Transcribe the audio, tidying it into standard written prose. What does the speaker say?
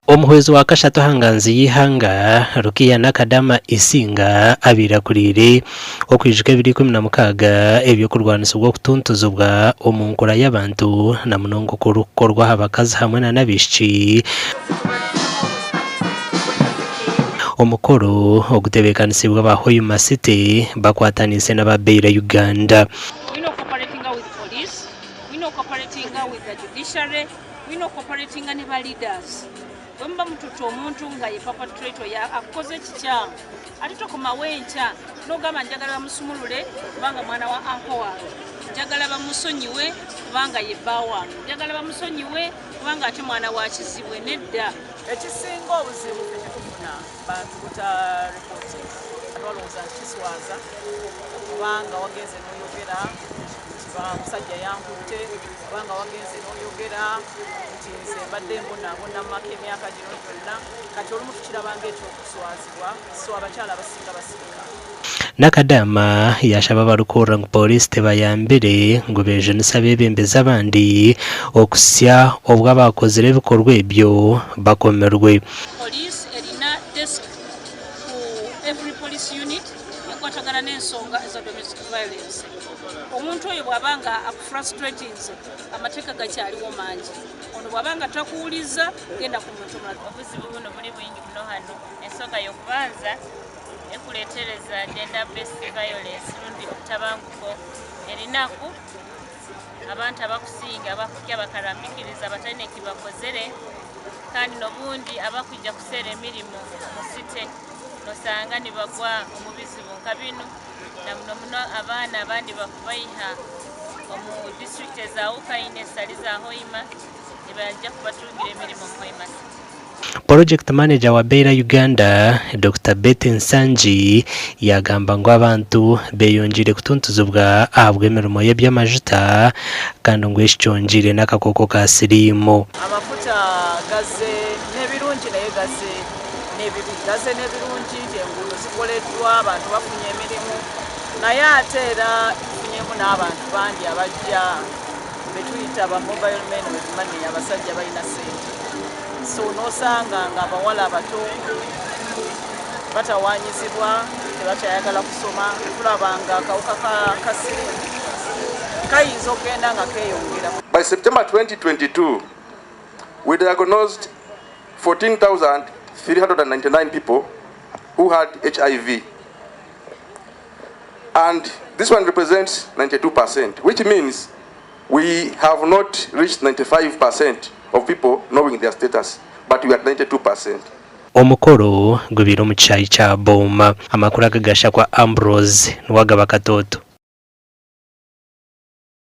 Omuhwezo wa kashatu hanganzi yihanga rukiya nakadama isinga abirakurire okwijika 2016 ebyo kurwanisibwa okutuntuzibwa omunkora y'abantu na munongo kurukorwa habakazi hamwe na nabishiki omukoro ogutebekanisibwa ba Hoima City bakwatanise n'ababeera Uganda. We know cooperating with police, we know cooperating with the judiciary, we know cooperating with leaders. Wemba mtuto omuntu nga ye perpetrator ya akoze kikyamu atitokoma wencha nogamba njagala bamusumulule kubanga mwana wa uncle wange, njagala bamusonyiwe kubanga ye bawa, njagala bamusonyiwe kubanga ate mwana wa kizibwe nedda. Ekisinga obuzibu kufuna bantu kuta report balowooza kiswaza kubanga wagenze n'oyogera musajja yankutte kubanga wagenze n'oyogera nti nze mbadde mbona maka emyaka gino gyonna kati olumu tukirabanga ekyokuswazibwa so abakyala abasinga basirika. Nakadama yashaba barukora ngo polisi tebayambire ngo beje nisabe bembeza abandi okusya obwa bakozere bikorwa ebyo bakomerwe. Police erina desk ku every police unit yakwatagana n'ensonga eza domestic violence. Omuntu oyo bwabanga akufrustratinze amateeka gakyaliwo mangi ono bwabanga takuwuliza genda ku muntu omulala. Obuzibu buno buli bwingi muno hano ensonga y'okubanza ekuletereza gender based violence lundi okutabanguko erinaku abantu abakusinga abakutya bakarambikiriza abatalina ekibakozere kandi n'obundi abakujja kuseera emirimu mu site nosanga nibagwa omu bizibu nka bino na muno abaana abandi bakubayiha omu district ezawukaine sali za Hoima nibajja kubatungira emirimu mu Hoima. Project manager wa Beira Uganda Dr. Betty Nsanji yagamba ngo abantu beyonjire kutuntuzibwa ahabwa emirimo y'ebyamajuta kandi ngo eshikyonjire n'akakoko ka sirimu. Amafuta gaze n'ebirungi naye gaze n'ebibi gaze n'ebirungi enguudo zikoleddwa abantu bafunye emirimu naye ate era tufunyemu n'abantu bangi abajja betuyita ba mobile men with money abasajja balina sente. So nosanga nga abawala abato batawanyizibwa tebakyayagala kusoma tulabanga akawuka ka sirimu kayinza okugenda nga keeyongera. By September 2022 we diagnosed 14,399 people who had HIV, and this one represents 92%, which means we have not reached 95% of people knowing their status, but we are 92%. Omukoro gubiro mu kyayi kya Boma amakuru agagasha kwa Ambrose nwagaba katoto.